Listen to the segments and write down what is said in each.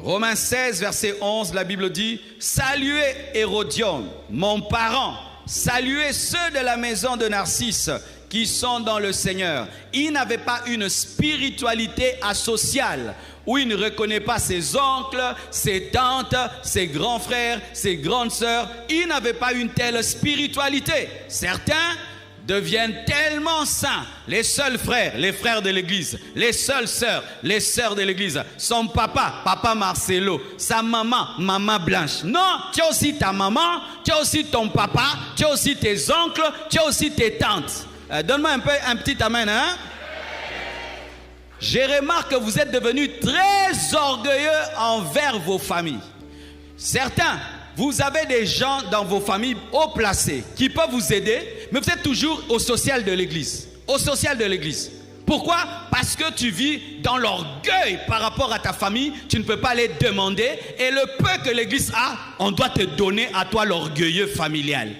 Romains 16, verset 11, la Bible dit, « Saluez Hérodion, mon parent, saluez ceux de la maison de Narcisse qui sont dans le Seigneur. » Il n'avait pas une spiritualité asociale où il ne reconnaît pas ses oncles, ses tantes, ses grands frères, ses grandes sœurs. Il n'avait pas une telle spiritualité. Certains deviennent tellement saints, les seuls frères, les frères de l'église, les seules sœurs, les sœurs de l'église, son papa, papa Marcelo, sa maman, maman Blanche. Non, tu as aussi ta maman, tu as aussi ton papa, tu as aussi tes oncles, tu as aussi tes tantes. Donne-moi un petit amen, hein? Je remarque que vous êtes devenus très orgueilleux envers vos familles. Certains, vous avez des gens dans vos familles haut placés qui peuvent vous aider, mais vous êtes toujours au social de l'église. Au social de l'église. Pourquoi? Parce que tu vis dans l'orgueil par rapport à ta famille. Tu ne peux pas les demander. Et le peu que l'église a, on doit te donner à toi l'orgueilleux familial.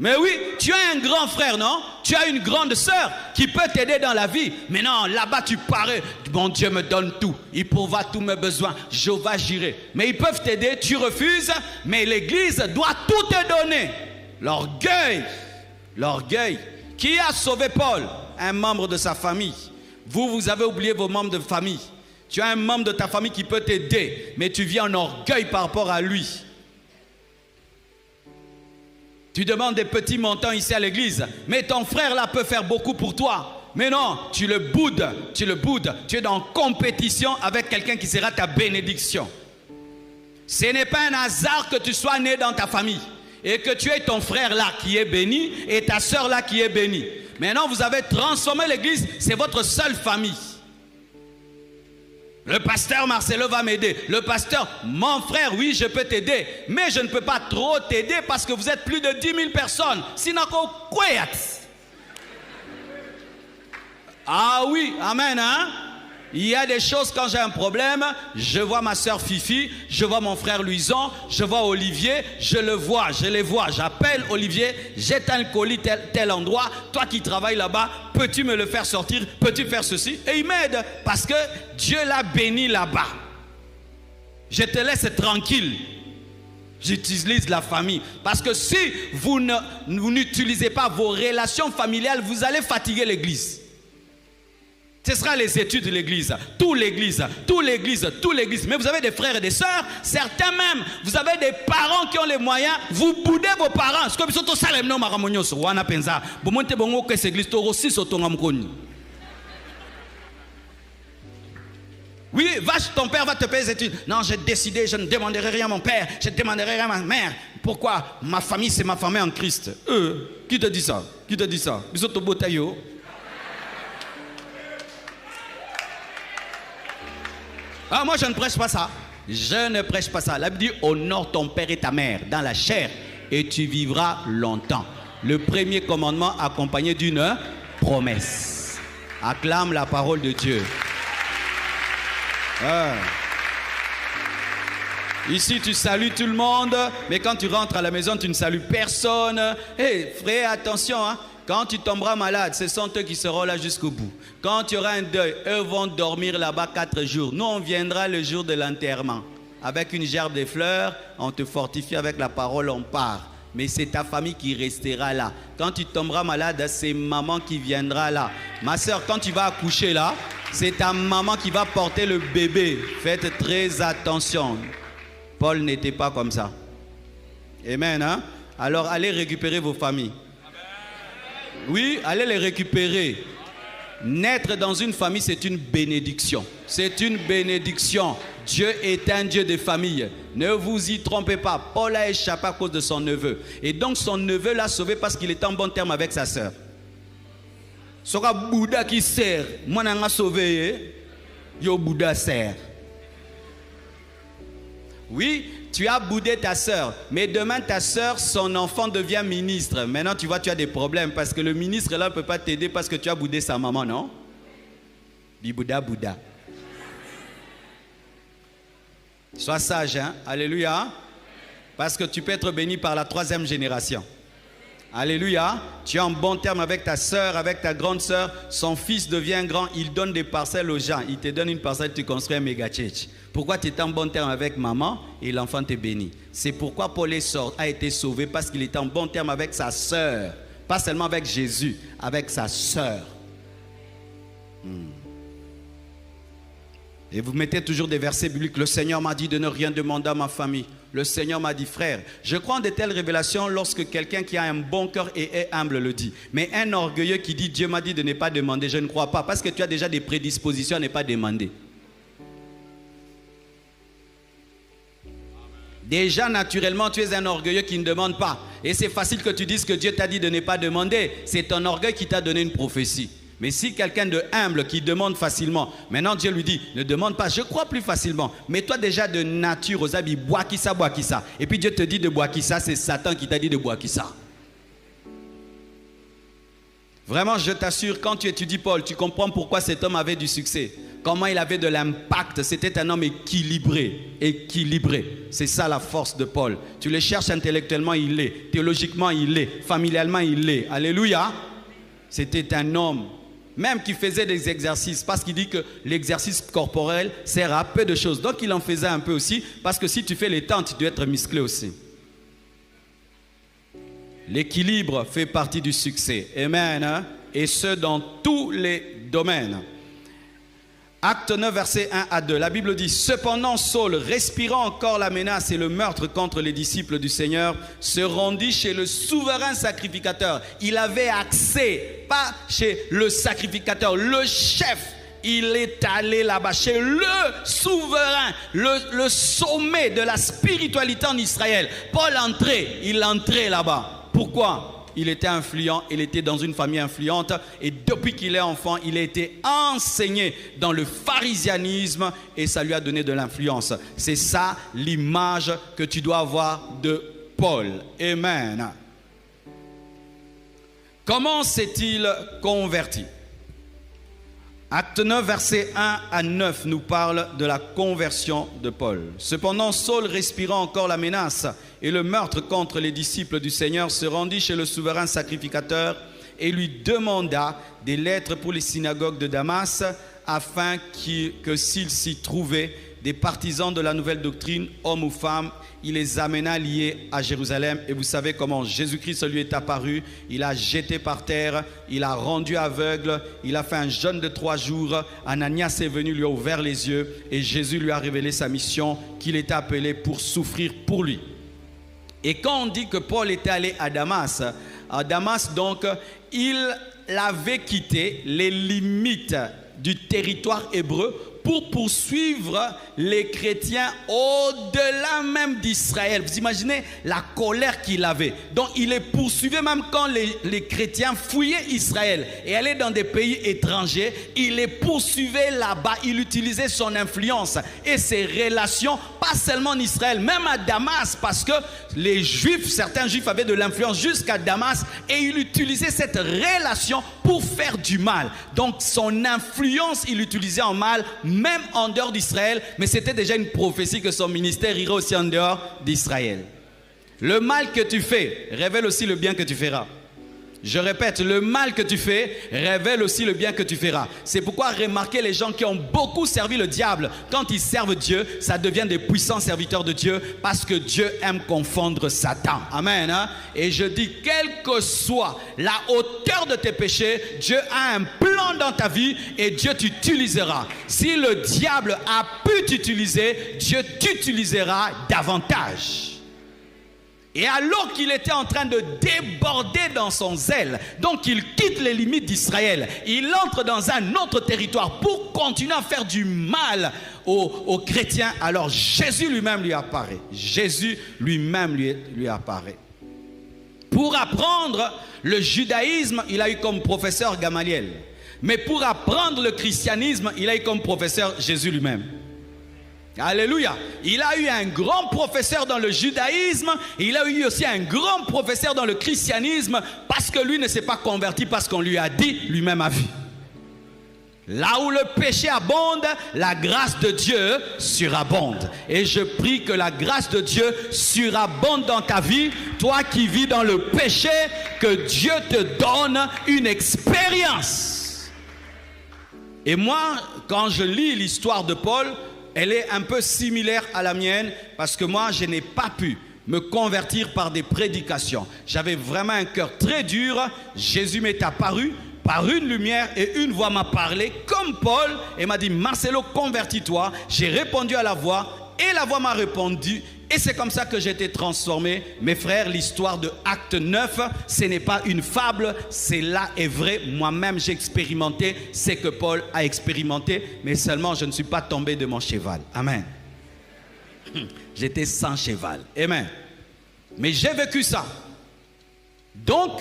Mais oui, tu as un grand frère, non? Tu as une grande sœur qui peut t'aider dans la vie. Mais non, là-bas tu parais. Mon Dieu me donne tout. Il pourvoit tous mes besoins. Jéhovah j'irai. Mais ils peuvent t'aider, tu refuses. Mais l'église doit tout te donner. L'orgueil. L'orgueil. Qui a sauvé Paul? Un membre de sa famille. Vous avez oublié vos membres de famille. Tu as un membre de ta famille qui peut t'aider. Mais tu vis en orgueil par rapport à lui. Tu demandes des petits montants ici à l'église, mais ton frère là peut faire beaucoup pour toi. Mais non, tu le boudes, tu es en compétition avec quelqu'un qui sera ta bénédiction. Ce n'est pas un hasard que tu sois né dans ta famille et que tu aies ton frère là qui est béni et ta soeur là qui est bénie. Maintenant, vous avez transformé l'église, c'est votre seule famille. Le pasteur Marcelo va m'aider. Le pasteur, mon frère, oui, je peux t'aider. Mais je ne peux pas trop t'aider parce que vous êtes plus de 10 000 personnes. Sinon, quoi? Ah oui, amen, hein? Il y a des choses, quand j'ai un problème, je vois ma soeur Fifi, je vois mon frère Louison, je vois Olivier, je les vois. J'appelle Olivier, j'éteins le colis tel endroit. Toi qui travailles là-bas, peux-tu me le faire sortir? Peux-tu faire ceci? Et il m'aide parce que Dieu l'a béni là-bas. Je te laisse tranquille. J'utilise la famille. Parce que si vous n'utilisez pas vos relations familiales, vous allez fatiguer l'église. Ce sera les études de l'église, toute l'église. Mais vous avez des frères et des sœurs, certains même, vous avez des parents qui ont les moyens, vous boudez vos parents. Oui, ton père va te payer les études. Non, j'ai décidé, je ne demanderai rien à mon père, je ne demanderai rien à ma mère. Pourquoi? Ma famille, c'est ma famille en Christ. Qui te dit ça? Qui te dit ça? Ah, moi, je ne prêche pas ça. Je ne prêche pas ça. La Bible dit, honore ton père et ta mère dans la chair et tu vivras longtemps. Le premier commandement accompagné d'une promesse. Acclame la parole de Dieu. Ici, tu salues tout le monde, mais quand tu rentres à la maison, tu ne salues personne. Hé, frère, attention, hein. Quand tu tomberas malade, ce sont eux qui seront là jusqu'au bout. Quand tu auras un deuil, eux vont dormir là-bas 4 jours. Nous, on viendra le jour de l'enterrement. Avec une gerbe de fleurs, on te fortifie avec la parole, on part. Mais c'est ta famille qui restera là. Quand tu tomberas malade, c'est maman qui viendra là. Ma soeur, quand tu vas accoucher là, c'est ta maman qui va porter le bébé. Faites très attention. Paul n'était pas comme ça. Amen, hein? Alors, allez récupérer vos familles. Oui, allez les récupérer. Naître dans une famille, c'est une bénédiction. C'est une bénédiction. Dieu est un Dieu de famille. Ne vous y trompez pas. Paul a échappé à cause de son neveu. Et donc son neveu l'a sauvé parce qu'il était en bon terme avec sa sœur. Sera Bouddha qui sert. Moi, je l'ai sauvé. Yo Bouddha sert. Oui, tu as boudé ta sœur, mais demain ta sœur, son enfant devient ministre. Maintenant tu vois, tu as des problèmes parce que le ministre là ne peut pas t'aider parce que tu as boudé sa maman, non? Bibouda Bouddha. Sois sage, hein? Alléluia. Parce que tu peux être béni par la 3e génération. Alléluia. Tu es en bon terme avec ta soeur, avec ta grande soeur. Son fils devient grand, il donne des parcelles aux gens. Il te donne une parcelle, tu construis un méga church. Pourquoi tu es en bon terme avec maman et l'enfant te bénit? C'est pourquoi Paul a été sauvé, parce qu'il était en bon terme avec sa soeur. Pas seulement avec Jésus, avec sa soeur. Et vous mettez toujours des versets bibliques. Le Seigneur m'a dit de ne rien demander à ma famille. Le Seigneur m'a dit, frère, je crois en de telles révélations lorsque quelqu'un qui a un bon cœur et est humble le dit. Mais un orgueilleux qui dit, Dieu m'a dit de ne pas demander, je ne crois pas, parce que tu as déjà des prédispositions à ne pas demander. Déjà, naturellement, tu es un orgueilleux qui ne demande pas. Et c'est facile que tu dises que Dieu t'a dit de ne pas demander. C'est ton orgueil qui t'a donné une prophétie. Mais si quelqu'un de humble qui demande facilement, maintenant Dieu lui dit, ne demande pas, je crois plus facilement. Mais toi déjà de nature aux habits, bois qui ça. Et puis Dieu te dit de boire qui ça, c'est Satan qui t'a dit de boire qui ça. Vraiment, je t'assure, quand tu étudies Paul, tu comprends pourquoi cet homme avait du succès. Comment il avait de l'impact. C'était un homme équilibré. C'est ça la force de Paul. Tu le cherches intellectuellement, il l'est. Théologiquement, il l'est. Familialement, il l'est. Alléluia. C'était un homme même qui faisait des exercices, parce qu'il dit que l'exercice corporel sert à peu de choses. Donc il en faisait un peu aussi, parce que si tu fais les tentes, tu dois être musclé aussi. L'équilibre fait partie du succès. Amen. Hein? Et ce, dans tous les domaines. Acte 9, versets 1 à 2. La Bible dit, cependant Saul, respirant encore la menace et le meurtre contre les disciples du Seigneur, se rendit chez le souverain sacrificateur. Il avait accès, pas chez le sacrificateur, le chef. Il est allé là-bas, chez le souverain, le sommet de la spiritualité en Israël. Paul il entrait là-bas. Pourquoi ? Il était influent, il était dans une famille influente et depuis qu'il est enfant, il a été enseigné dans le pharisianisme et ça lui a donné de l'influence. C'est ça l'image que tu dois avoir de Paul. Amen. Comment s'est-il converti? Acte 9, versets 1 à 9 nous parle de la conversion de Paul. Cependant, Saul, respirant encore la menace et le meurtre contre les disciples du Seigneur, se rendit chez le souverain sacrificateur et lui demanda des lettres pour les synagogues de Damas, afin que s'il s'y trouvait des partisans de la nouvelle doctrine, hommes ou femmes, il les amena liés à Jérusalem. Et vous savez comment Jésus-Christ lui est apparu. Il a jeté par terre, il a rendu aveugle, il a fait un jeûne de 3 jours. Ananias est venu, lui a ouvert les yeux et Jésus lui a révélé sa mission, qu'il était appelé pour souffrir pour lui. Et quand on dit que Paul était allé à Damas donc, il avait quitté les limites du territoire hébreu pour poursuivre les chrétiens au-delà même d'Israël. Vous imaginez la colère qu'il avait. Donc il les poursuivait même quand les chrétiens fouillaient Israël et allaient dans des pays étrangers. Il les poursuivait là-bas. Il utilisait son influence et ses relations, pas seulement en Israël, même à Damas, parce que les Juifs, certains Juifs avaient de l'influence jusqu'à Damas et il utilisait cette relation pour faire du mal. Donc son influence, il l'utilisait en mal, même en dehors d'Israël, mais c'était déjà une prophétie que son ministère irait aussi en dehors d'Israël. Le mal que tu fais révèle aussi le bien que tu feras. Je répète, le mal que tu fais révèle aussi le bien que tu feras. C'est pourquoi remarquez les gens qui ont beaucoup servi le diable. Quand ils servent Dieu, ça devient des puissants serviteurs de Dieu, parce que Dieu aime confondre Satan. Amen. Hein? Et je dis, quelle que soit la hauteur de tes péchés, Dieu a un plan dans ta vie et Dieu t'utilisera. Si le diable a pu t'utiliser, Dieu t'utilisera davantage. Et alors qu'il était en train de déborder dans son zèle, donc il quitte les limites d'Israël, il entre dans un autre territoire pour continuer à faire du mal aux chrétiens. Alors Jésus lui-même lui apparaît. Jésus lui-même lui apparaît. Pour apprendre le judaïsme, il a eu comme professeur Gamaliel. Mais pour apprendre le christianisme, il a eu comme professeur Jésus lui-même. Alléluia. Il a eu un grand professeur dans le judaïsme. Il a eu aussi un grand professeur dans le christianisme, parce que lui ne s'est pas converti parce qu'on lui a dit, lui-même a vu. Là où le péché abonde, la grâce de Dieu surabonde. Et je prie que la grâce de Dieu surabonde dans ta vie. Toi qui vis dans le péché, que Dieu te donne une expérience. Et moi, quand je lis l'histoire de Paul, elle est un peu similaire à la mienne, parce que moi, je n'ai pas pu me convertir par des prédications. J'avais vraiment un cœur très dur. Jésus m'est apparu par une lumière et une voix m'a parlé comme Paul et m'a dit: Marcelo, convertis-toi. J'ai répondu à la voix et la voix m'a répondu. Et c'est comme ça que j'ai été transformé. Mes frères, l'histoire de Acte 9, ce n'est pas une fable, cela est vrai. Moi-même, j'ai expérimenté ce que Paul a expérimenté, mais seulement je ne suis pas tombé de mon cheval. Amen. J'étais sans cheval. Amen. Mais j'ai vécu ça. Donc,